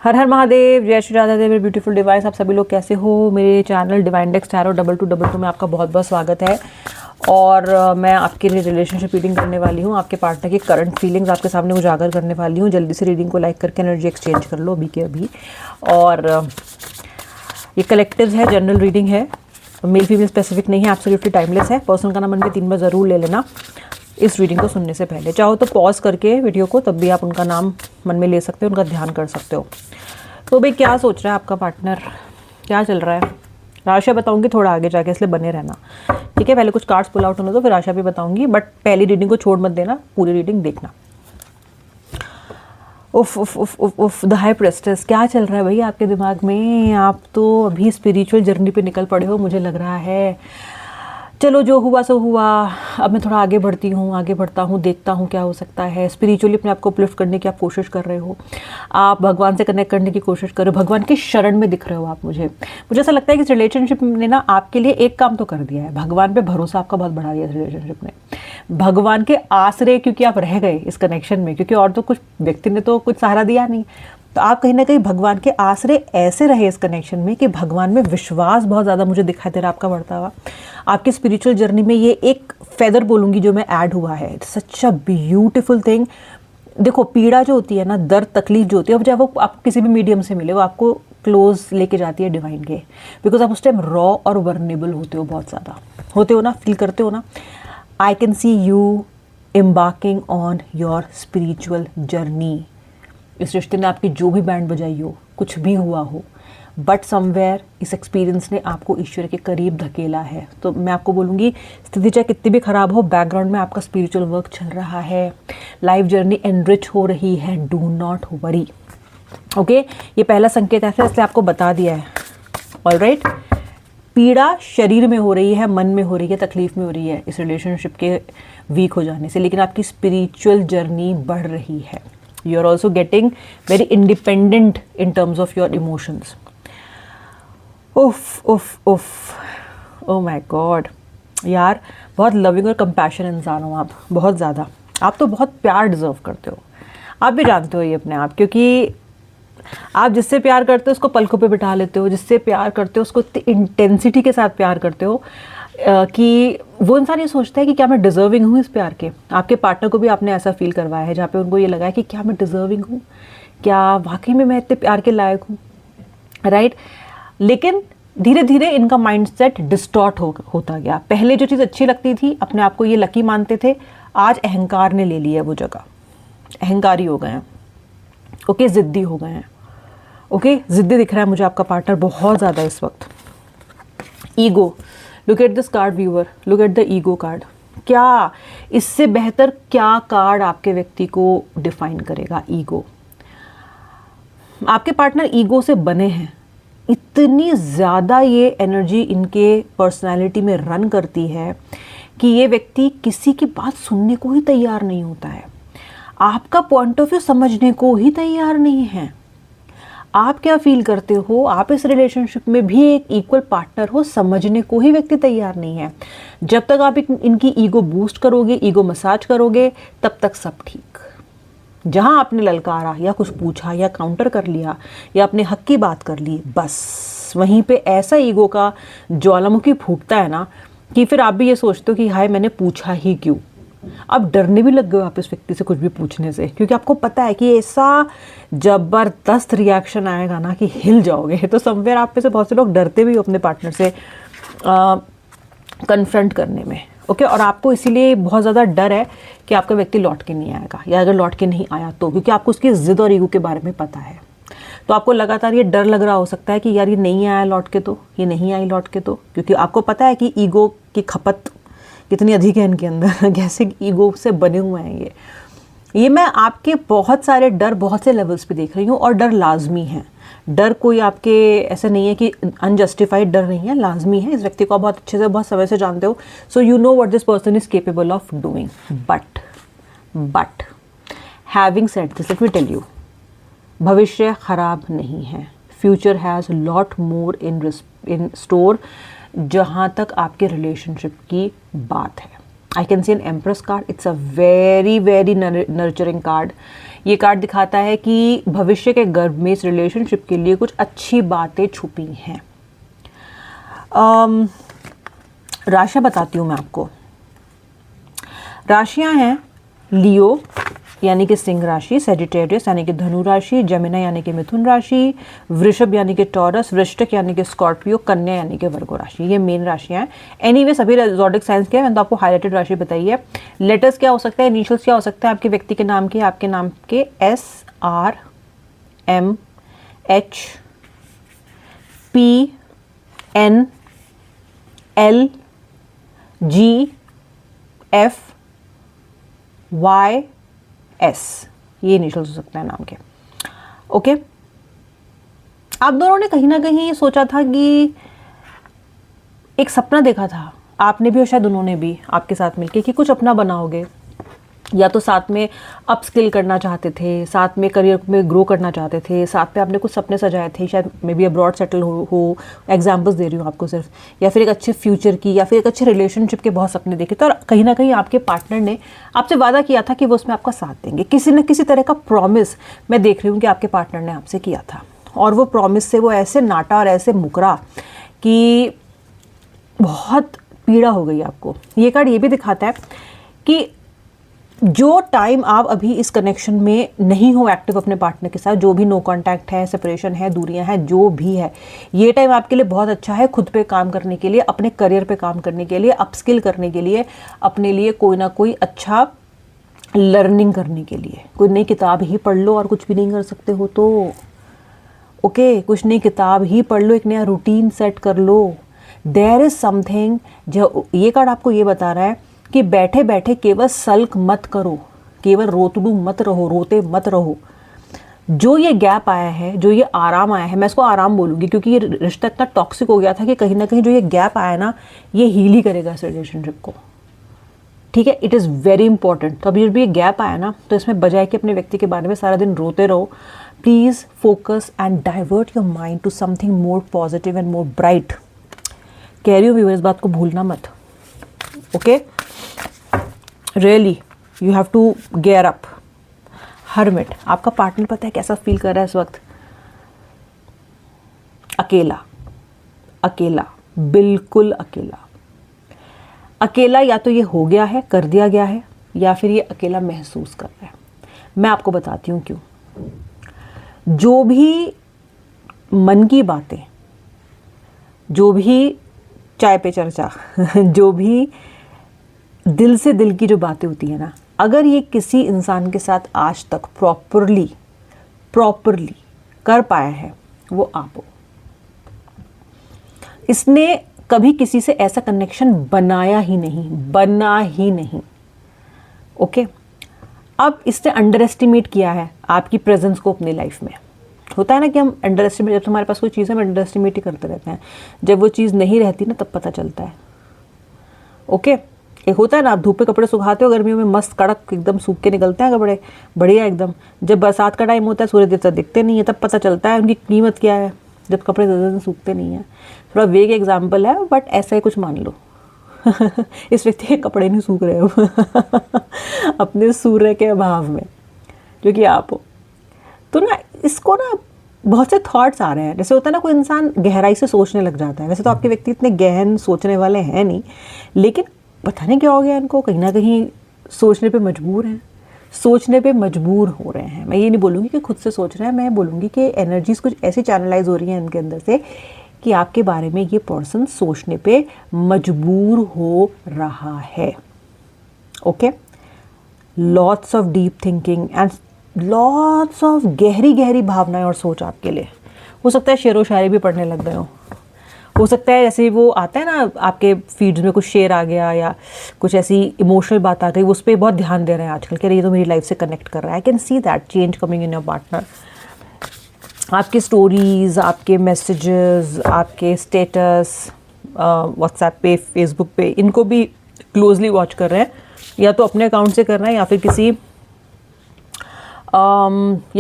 हर हर महादेव, जय श्री राधा देव, मेरे beautiful device. आप सभी लोग कैसे हो? मेरे चैनल डिवाइन डेक्स टैरो 2222 में आपका बहुत बहुत स्वागत है। और मैं आपके लिए रिलेशनशिप रीडिंग करने वाली हूँ। आपके पार्टनर की करंट फीलिंग्स आपके सामने उजागर करने वाली हूँ। जल्दी से रीडिंग को लाइक करके एनर्जी एक्सचेंज कर लो अभी के अभी। और ये कलेक्टिव है, जनरल रीडिंग है, मेल फीमेल स्पेसिफिक नहीं है, एब्सोल्युटली टाइमलेस है। पर्सन का नाम मन में 3 बार ज़रूर ले लेना इस रीडिंग को सुनने से पहले। चाहो तो पॉज करके वीडियो को, तब भी आप उनका नाम मन में ले सकते हो, उनका ध्यान कर सकते हो। तो भाई क्या सोच रहा है आपका पार्टनर, क्या चल रहा है? राशि बताऊंगी थोड़ा आगे जाके, इसलिए बने रहना, ठीक है? पहले कुछ कार्ड्स पुल आउट होने दो, फिर राशि भी बताऊंगी, बट पहली रीडिंग को छोड़ मत देना, पूरी रीडिंग देखना। उफ उफ उफ उफ उफ द हाई प्रेस्टेस, क्या चल रहा है भाई आपके दिमाग में? आप तो अभी स्पिरिचुअल जर्नी पे निकल पड़े हो, मुझे लग रहा है। चलो जो हुआ सो हुआ, अब मैं थोड़ा आगे बढ़ती हूँ, आगे बढ़ता हूँ, देखता हूँ क्या हो सकता है। स्पिरिचुअली अपने आप को अपलिफ्ट करने की आप कोशिश कर रहे हो, आप भगवान से कनेक्ट करने की कोशिश कर रहे हो, भगवान के शरण में दिख रहे हो आप। मुझे ऐसा लगता है कि इस रिलेशनशिप ने ना आपके लिए एक काम तो कर दिया है, भगवान पे भरोसा आपका बहुत बढ़ा दिया इस रिलेशनशिप ने। भगवान के आसरे क्योंकि आप रह गए इस कनेक्शन में, क्योंकि और तो कुछ व्यक्ति ने तो कुछ सहारा दिया नहीं, तो आप कहीं ना कहीं भगवान के आसरे ऐसे रहे इस कनेक्शन में कि भगवान में विश्वास बहुत ज़्यादा मुझे दिखाई दे रहा है आपका बढ़ता हुआ। आपकी स्पिरिचुअल जर्नी में ये एक फेदर बोलूँगी जो मैं ऐड हुआ है। It's such a beautiful thing. देखो, पीड़ा जो होती है ना, दर्द तकलीफ जो होती है, अब चाहे वो आपको किसी भी मीडियम से मिले, वो आपको क्लोज लेके जाती है डिवाइन के, बिकॉज आप उस टाइम रॉ और वर्नेबल होते हो, बहुत ज़्यादा होते हो ना, फील करते हो ना। I can see you embarking on your spiritual journey. इस रिश्ते ने आपकी जो भी बैंड बजाई हो, कुछ भी हुआ हो, बट समवेयर इस एक्सपीरियंस ने आपको ईश्वर के करीब धकेला है। तो मैं आपको बोलूँगी, स्थिति चाहे कितनी भी खराब हो, बैकग्राउंड में आपका स्पिरिचुअल वर्क चल रहा है, लाइफ जर्नी एनरिच हो रही है। Do not worry, okay? ये पहला संकेत ऐसा, इसलिए आपको बता दिया है। ऑलराइट, पीड़ा शरीर में हो रही है, मन में हो रही है, तकलीफ में हो रही है इस रिलेशनशिप के वीक हो जाने से, लेकिन आपकी स्पिरिचुअल जर्नी बढ़ रही है। You are also getting very independent in terms of your emotions. उफ उफ उफ, oh my God यार, बहुत लविंग और कंपैशन इंसान हो आप, बहुत ज़्यादा। आप तो बहुत प्यार डिजर्व करते हो, आप भी जानते हो ये अपने आप, क्योंकि आप जिससे प्यार करते हो उसको पलकों पे बिठा लेते हो, जिससे प्यार करते हो उसको इतनी इंटेंसिटी के साथ प्यार करते हो कि वो इंसान ये सोचता है कि क्या मैं डिज़र्विंग हूँ इस प्यार के। आपके पार्टनर को भी आपने ऐसा फील करवाया है, जहाँ पे उनको ये लगा है कि क्या मैं डिज़र्विंग हूँ, क्या वाकई में मैं इतने प्यार के लायक हूँ, राइट? लेकिन धीरे धीरे इनका माइंडसेट डिस्टॉर्ट होता गया। पहले जो चीज़ अच्छी लगती थी, अपने आप को ये लकी मानते थे, आज अहंकार ने ले लिया वो जगह, अहंकारी हो गए हैं, ओके? ज़िद्दी हो गए हैं, ओके? ज़िद्दी दिख रहा है मुझे आपका पार्टनर बहुत ज़्यादा इस वक्त। Ego, look at this card viewer, look at the ego card. क्या इससे बेहतर क्या कार्ड आपके व्यक्ति को डिफाइन करेगा? ईगो। आपके पार्टनर ईगो से बने हैं, इतनी ज़्यादा ये एनर्जी इनके पर्सनालिटी में रन करती है कि ये व्यक्ति किसी की बात सुनने को ही तैयार नहीं होता है, आपका पॉइंट ऑफ व्यू समझने को ही तैयार नहीं है। आप क्या फील करते हो, आप इस रिलेशनशिप में भी एक इक्वल पार्टनर हो, समझने को ही व्यक्ति तैयार नहीं है। जब तक आप इनकी ईगो बूस्ट करोगे, ईगो मसाज करोगे, तब तक सब ठीक। जहां आपने ललकारा या कुछ पूछा या काउंटर कर लिया या अपने हक की बात कर ली, बस वहीं पे ऐसा ईगो का ज्वालामुखी फूटता है ना कि फिर आप भी ये सोचते हो कि हाय, मैंने पूछा ही क्यों। अब डरने भी लग गए आप इस व्यक्ति से कुछ भी पूछने से, क्योंकि आपको पता है कि ऐसा जबरदस्त रिएक्शन आएगा ना कि हिल जाओगे। तो समवेयर आप में से बहुत से लोग डरते भी हो अपने पार्टनर से कन्फ्रंट करने में, ओके? और आपको इसीलिए बहुत ज़्यादा डर है कि आपका व्यक्ति लौट के नहीं आएगा, या अगर लौट के नहीं आया तो, क्योंकि आपको उसकी ज़िद और ईगो के बारे में पता है। तो आपको लगातार ये डर लग रहा हो सकता है कि यार ये नहीं आया लौट के तो, ये नहीं आई लौट के तो, क्योंकि आपको पता है कि ईगो की खपत कितनी अधिक है इनके अंदर, कैसे ईगो से बने हुए हैं ये मैं आपके बहुत सारे डर बहुत से लेवल्स पे देख रही हूँ। और डर लाजमी है, डर कोई आपके ऐसा नहीं है कि अनजस्टिफाइड डर नहीं है, लाजमी है। इस व्यक्ति को आप बहुत अच्छे से, बहुत समय से जानते हो, so you know what this person is capable of doing. But having said this, let me tell you, भविष्य खराब नहीं है, future has lot more in store जहाँ तक आपके रिलेशनशिप की बात है। I can see an Empress card. It's a very very nurturing card. ये कार्ड दिखाता है कि भविष्य के गर्भ में इस रिलेशनशिप के लिए कुछ अच्छी बातें छुपी हैं। राशियाँ बताती हूँ मैं आपको। राशियाँ हैं लियो यानी कि सिंह राशि, सेजिटेरियस यानी कि धनु राशि, जमिना यानी कि मिथुन राशि, वृषभ यानी कि टॉरस, वृश्चिक यानी कि स्कॉर्पियो, कन्या यानी कि वर्गो राशि। ये मेन राशियाँ हैं। एनीवे सभी ज़ोडिक साइंस के, मैंने तो आपको हाईलाइटेड राशि बताई है। लेटर्स क्या हो सकता है, इनिशियल्स क्या हो सकता है आपके व्यक्ति के नाम के, आपके नाम के SR M H P N L G F Y S, ये इनिशियल्स हो सकता है नाम के। ओके, आप दोनों ने कहीं ना कहीं सोचा था कि एक सपना देखा था, आपने भी और शायद उन्होंने भी आपके साथ मिलके, कि कुछ अपना बनाओगे, या तो साथ में अपस्किल करना चाहते थे, साथ में करियर में ग्रो करना चाहते थे, साथ में आपने कुछ सपने सजाए थे, शायद मे बी अब्रॉड सेटल हो। एग्जाम्पल्स दे रही हूँ आपको सिर्फ, या फिर एक अच्छे फ्यूचर की, या फिर एक अच्छे रिलेशनशिप के बहुत सपने देखे थे, और कहीं ना कहीं आपके पार्टनर ने आपसे वादा किया था कि वो उसमें आपका साथ देंगे। किसी न किसी तरह का प्रॉमिस मैं देख रही हूँ कि आपके पार्टनर ने आपसे किया था, और वो प्रॉमिस से वो ऐसे नाटा और ऐसे मुकरा कि बहुत पीड़ा हो गई आपको। ये कार्ड ये भी दिखाता है कि जो टाइम आप अभी इस कनेक्शन में नहीं हो एक्टिव अपने पार्टनर के साथ, जो भी नो कांटेक्ट है, सेपरेशन है, दूरियां हैं, जो भी है, ये टाइम आपके लिए बहुत अच्छा है खुद पे काम करने के लिए, अपने करियर पे काम करने के लिए, अपस्किल करने के लिए, अपने लिए कोई ना कोई अच्छा लर्निंग करने के लिए। कोई नई किताब ही पढ़ लो, और कुछ भी नहीं कर सकते हो तो ओके, कुछ नई किताब ही पढ़ लो, एक नया रूटीन सेट कर लो। देयर इज समथिंग, जो ये कार्ड आपको ये बता रहा है कि बैठे बैठे केवल सल्क मत करो, केवल रोतडू मत रहो, रोते मत रहो। जो ये गैप आया है, जो ये आराम आया है, मैं इसको आराम बोलूँगी क्योंकि ये रिश्ता इतना टॉक्सिक हो गया था कि कहीं ना कहीं जो ये गैप आया ना, ये हील ही करेगा इस रिलेशनशिप को। ठीक है, इट इज़ वेरी इंपॉर्टेंट। तो अभी जब ये गैप आया ना, तो इसमें बजाय कि अपने व्यक्ति के बारे में सारा दिन रोते रहो, please focus and divert your mind to something more positive and more bright. कह रही हूँ व्यूअर्स, इस बात को भूलना मत। Okay, really you have to gear up. Hermit, आपका पार्टनर पता है कैसा फील कर रहा है इस वक्त? अकेला, अकेला, बिल्कुल अकेला। अकेला या तो ये हो गया है, कर दिया गया है, या फिर ये अकेला महसूस कर रहा है। मैं आपको बताती हूँ क्यों। जो भी मन की बातें, जो भी चाय पे चर्चा जो भी दिल से दिल की जो बातें होती है ना, अगर ये किसी इंसान के साथ आज तक प्रॉपरली कर पाया है, वो आप हो। इसने कभी किसी से ऐसा कनेक्शन बनाया ही नहीं। ओके, अब इसने अंडर एस्टिमेट किया है आपकी प्रेजेंस को अपनी लाइफ में। होता है ना कि हम अंडर एस्टिमेट, जब हमारे पास कोई चीज़ है हम अंडर एस्टिमेट ही करते रहते हैं, जब वो चीज़ नहीं रहती ना तब पता चलता है। ओके, एक होता है ना, आप धूप पे कपड़े सुखाते हो, गर्मियों में मस्त कड़क एकदम सूख के निकलते हैं कपड़े, बढ़िया एकदम। जब बरसात का टाइम होता है, सूरज देवता दिखते नहीं है, तब पता चलता है उनकी कीमत क्या है, जब कपड़े ज़्यादा दिन सूखते नहीं हैं। थोड़ा वेग एग्जाम्पल है, बट ऐसा ही कुछ मान लो। इस व्यक्ति के कपड़े नहीं सूख रहे हो अपने सूर्य के अभाव में, जो कि आप हो। तो ना इसको ना बहुत से थॉट्स आ रहे हैं। जैसे होता है ना, कोई इंसान गहराई से सोचने लग जाता है। वैसे तो आपके व्यक्ति इतने गहन सोचने वाले हैं नहीं, लेकिन पता नहीं क्या हो गया इनको, कहीं ना कहीं सोचने पे मजबूर हैं, सोचने पे मजबूर हो रहे हैं। मैं ये नहीं बोलूँगी कि खुद से सोच रहे हैं, मैं बोलूँगी कि एनर्जीज कुछ ऐसी चैनलाइज हो रही हैं इनके अंदर से कि आपके बारे में ये पर्सन सोचने पे मजबूर हो रहा है। Okay, lots of deep thinking and lots of गहरी भावनाएं और सोच आपके लिए। हो सकता है शेरो शायरी भी पढ़ने लग गए हो सकता है जैसे वो आता है ना आपके फीड्स में कुछ शेर आ गया या कुछ ऐसी इमोशनल बात आ गई, उस पर बहुत ध्यान दे रहे हैं आजकल, कह रहे ये तो मेरी लाइफ से कनेक्ट कर रहा है। I can see that change coming in your partner. आपके स्टोरीज़, आपके मैसेजेस, आपके स्टेटस व्हाट्सएप पे, फेसबुक पे, इनको भी क्लोजली वॉच कर रहे हैं, या तो अपने अकाउंट से कर रहे हैं या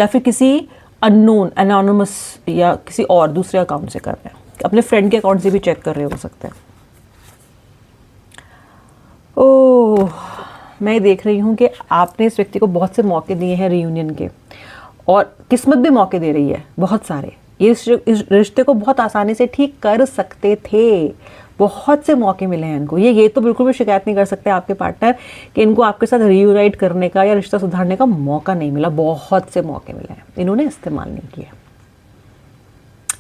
फिर किसी अननोन एनोनिमस या किसी और दूसरे अकाउंट से कर रहे हैं, अपने फ्रेंड के अकाउंट से भी चेक कर रहे हो सकते हैं। ओह, मैं देख रही हूँ कि आपने इस व्यक्ति को बहुत से मौके दिए हैं रीयूनियन के, और किस्मत भी मौके दे रही है बहुत सारे। ये इस रिश्ते को बहुत आसानी से ठीक कर सकते थे, बहुत से मौके मिले हैं इनको। ये तो बिल्कुल भी शिकायत नहीं कर सकते आपके पार्टनर कि इनको आपके साथ रीयूनाइट करने का या रिश्ता सुधारने का मौका नहीं मिला। बहुत से मौके मिले हैं, इन्होंने इस्तेमाल नहीं किया,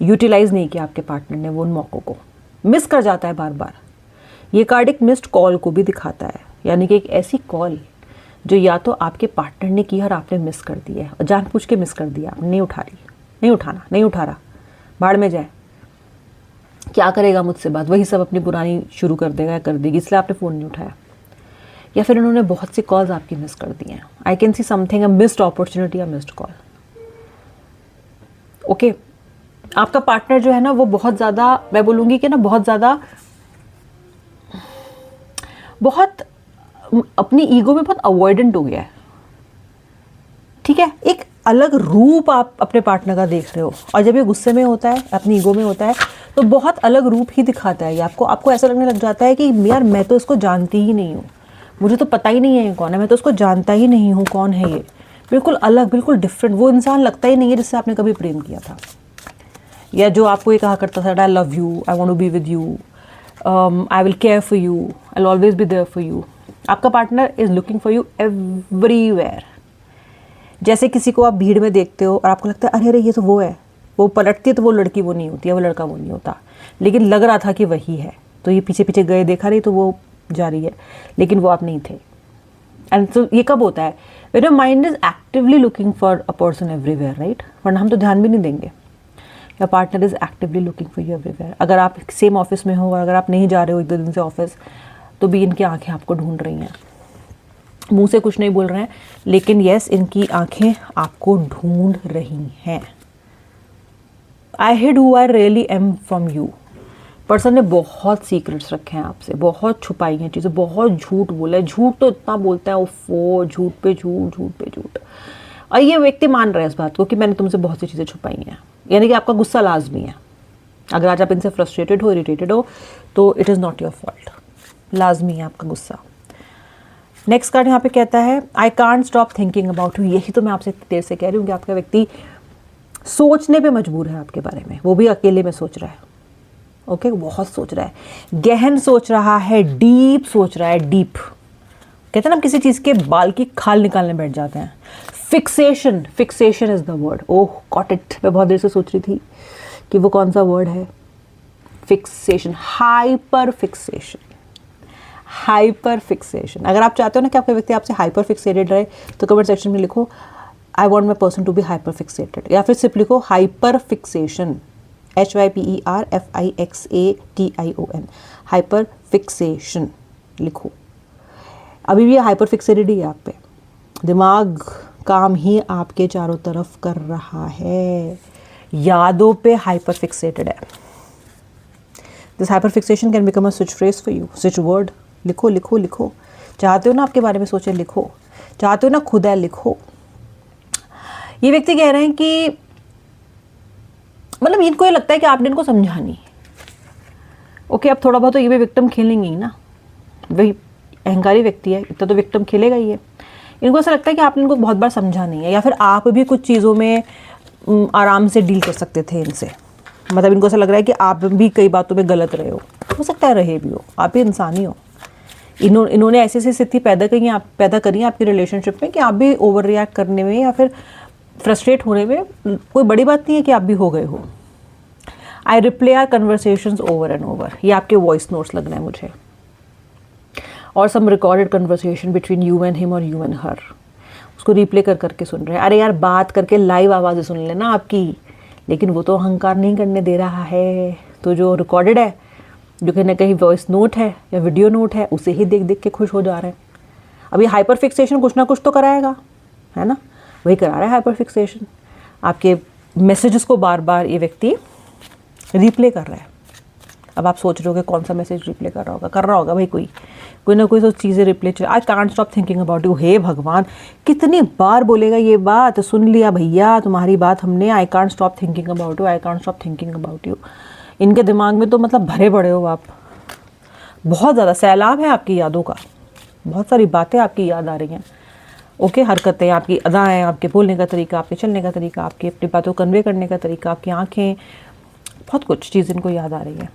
यूटिलाइज नहीं किया आपके पार्टनर ने वो उन मौक़ों को। मिस कर जाता है बार बार। ये कार्ड एक मिस्ड कॉल को भी दिखाता है, यानी कि एक ऐसी कॉल जो या तो आपके पार्टनर ने की और आपने मिस कर दी है, और जानबूझ के मिस कर दिया, आपने नहीं उठा रही, नहीं उठाना, नहीं उठा रहा, भाड़ में जाए, क्या करेगा मुझसे बात, वही सब अपनी पुरानी शुरू कर देगा या कर देगी, इसलिए आपने फ़ोन नहीं उठाया। या फिर इन्होंने बहुत सी कॉल्स आपकी मिस कर दी हैं। I can see something, a missed opportunity, a missed call. Okay, आपका पार्टनर जो है ना वो बहुत ज़्यादा, मैं बोलूँगी कि ना बहुत ज़्यादा, बहुत अपनी ईगो में बहुत अवॉइडेंट हो गया है। ठीक है, एक अलग रूप आप अपने पार्टनर का देख रहे हो, और जब ये गुस्से में होता है, अपनी ईगो में होता है, तो बहुत अलग रूप ही दिखाता है ये आपको ऐसा लगने लग जाता है कि यार मैं तो इसको जानती ही नहीं हूँ, मुझे तो पता ही नहीं है ये कौन है, मैं तो उसको जानता ही नहीं हूँ कौन है ये। बिल्कुल अलग, बिल्कुल डिफरेंट, वो इंसान लगता ही नहीं है जिससे आपने कभी प्रेम किया था, या जो आपको ये कहा करता था I love you, I want to be with you, I will care for you, I will always be there for you. आपका partner is looking for you everywhere. जैसे किसी को आप भीड़ में देखते हो और आपको लगता है अरे अरे ये तो वो है, वो पलटती है तो वो लड़की वो नहीं होती है, वो लड़का वो नहीं होता, लेकिन लग रहा था कि वही है, तो ये पीछे पीछे गए, देखा नहीं तो वो जा रही है, लेकिन वो आप नहीं थे। एंड तो ये कब होता है, when your mind is actively looking for a person everywhere, right, वरना हम तो ध्यान भी नहीं देंगे। Your partner is actively looking for you everywhere. अगर आप सेम ऑफिस में हो और अगर आप नहीं जा रहे हो 1-2 दिन से ऑफिस, तो भी इनकी आंखें आपको ढूंढ रही हैं, मुंह से कुछ नहीं बोल रहे हैं, लेकिन यस इनकी आंखें आपको ढूंढ रही हैं। I hid who I really am from you. Person ने बहुत सीक्रेट्स रखे हैं आपसे, बहुत छुपाई हैं चीज़ें, बहुत झूठ बोला है, झूठ तो इतना बोलता है वो झूठ पे झूठ, झूठ पे झूठ। और ये व्यक्ति मान रहा है इस बात को कि मैंने तुमसे बहुत सी चीज़ें छुपाई हैं, यानी कि आपका गुस्सा लाजमी है। अगर आज आप इनसे फ्रस्ट्रेटेड हो, इरिटेटेड हो, तो it is not your fault, लाजमी है आपका गुस्सा। नेक्स्ट कार्ड यहाँ पे कहता है आई can't stop thinking about you. यही तो मैं आपसे इतनी देर से कह रही हूँ कि आपका व्यक्ति सोचने पे मजबूर है आपके बारे में, वो भी अकेले में सोच रहा है। ओके, बहुत सोच रहा है, गहन सोच रहा है, डीप सोच रहा है, डीप। कहते हैं ना किसी चीज़ के बाल की खाल निकालने बैठ जाते हैं। Fixation, fixation is the word. Oh got it, मैं बहुत देर से सोच रही थी कि वो कौन सा वर्ड है। Fixation, hyper fixation, hyper fixation. अगर आप चाहते हो ना कि आपका व्यक्ति आपसे हाइपर फिक्सेटेड रहे, तो कमेंट सेक्शन में लिखो I want my person to be hyper fixated, या फिर सिर्फ लिखो hyper fixation, HYPERFIXATION, hyper fixation लिखो। अभी भी हाइपर फिक्सेटेड ही है आप पे, दिमाग काम ही आपके चारों तरफ कर रहा है, यादों पे हाइपर फिक्सेटेड है। This hyper fixation can become a switch phrase for you, switch word. लिखो लिखो लिखो, चाहते हो ना आपके बारे में सोचे, लिखो, चाहते हो ना खुद है, लिखो। ये व्यक्ति कह रहे हैं कि मतलब इनको ये लगता है कि आपने इनको समझा नहीं। ओके, अब थोड़ा बहुत तो ये भी विक्टिम खेलेंगे ही ना, वही अहंकारी व्यक्ति है, इतना तो विक्टिम खेलेगा ही है। इनको ऐसा लगता है कि आपने इनको बहुत बार समझा नहीं है, या फिर आप भी कुछ चीज़ों में आराम से डील कर सकते थे इनसे। मतलब इनको ऐसा लग रहा है कि आप भी कई बातों में गलत रहे हो सकता है रहे भी हो, आप भी इंसान ही हो। इन्होंने ऐसी ऐसी स्थिति पैदा करी है आपकी रिलेशनशिप में कि आप भी ओवर रिएक्ट करने में या फिर फ्रस्ट्रेट होने में कोई बड़ी बात नहीं है कि आप भी हो गए हो। I replay our conversations over and over, ये आपके वॉइस नोट्स लग रहे हैं मुझे, और some recorded conversation between you and him और यू एंड हर, उसको रिप्ले कर करके सुन रहे हैं। अरे यार बात करके लाइव आवाज़ें सुन लेना आपकी, लेकिन वो तो अहंकार नहीं करने दे रहा है, तो जो रिकॉर्डेड है, जो कहीं ना कहीं वॉइस नोट है या वीडियो नोट है, उसे ही देख देख के खुश हो जा रहे हैं। अभी हाइपर फिक्सेशन कुछ ना कुछ तो कराएगा, है ना, वही करा रहा है हाइपर फिक्सेशन। आपके मैसेजेस को बार बार ये व्यक्ति रिप्ले कर रहा है। अब आप सोच रहे हो कि कौन सा मैसेज रिप्ले कर रहा होगा भाई, कोई ना कोई तो चीज़ें replay. I can't stop thinking about you. हे भगवान, कितनी बार बोलेगा ये बात, सुन लिया भैया तुम्हारी बात हमने, आई can't stop thinking about you, I can't stop thinking about you. इनके दिमाग में तो मतलब भरे पड़े हो आप, बहुत ज़्यादा सैलाब है आपकी यादों का। बहुत सारी बातें आपकी याद आ रही हैं। ओके, हरकतें, आपकी अदाएँ, आपके बोलने का तरीका, आपके चलने का तरीका, आपकी अपनी बातों को कन्वे करने का तरीका, आपकी आँखें, बहुत कुछ चीज़ इनको याद आ रही है।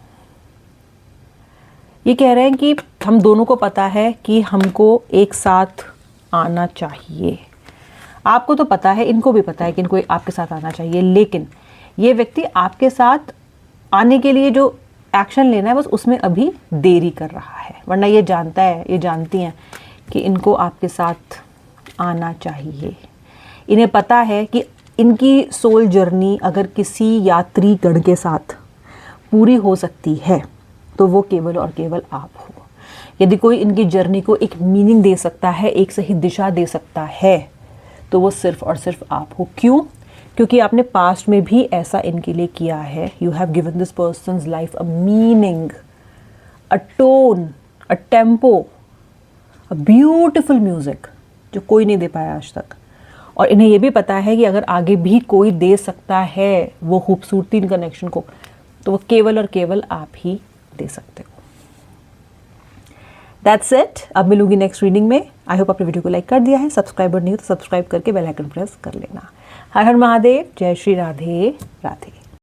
ये कह रहे हैं कि हम दोनों को पता है कि हमको एक साथ आना चाहिए। आपको तो पता है, इनको भी पता है कि इनको आपके साथ आना चाहिए, लेकिन ये व्यक्ति आपके साथ आने के लिए जो एक्शन लेना है बस उसमें अभी देरी कर रहा है। वरना ये जानता है, ये जानती हैं कि इनको आपके साथ आना चाहिए। इन्हें पता है कि इनकी सोल जर्नी अगर किसी यात्री गण के साथ पूरी हो सकती है तो वो केवल और केवल आप हो। यदि कोई इनकी जर्नी को एक मीनिंग दे सकता है, एक सही दिशा दे सकता है, तो वो सिर्फ और सिर्फ आप हो। क्यों? क्योंकि आपने पास्ट में भी ऐसा इनके लिए किया है। You have given this persons life a meaning, a tone, a tempo, a beautiful music जो कोई नहीं दे पाया आज तक। और इन्हें ये भी पता है कि अगर आगे भी कोई दे सकता है वो खूबसूरती इन कनेक्शन को, तो वो केवल और केवल आप ही दे सकते हो। That's it. अब मिलूंगी नेक्स्ट रीडिंग में। आई होप आपने वीडियो को लाइक कर दिया है। सब्सक्राइबर नहीं हो तो सब्सक्राइब करके बेल आइकन प्रेस कर लेना। हर हर महादेव। जय श्री राधे राधे।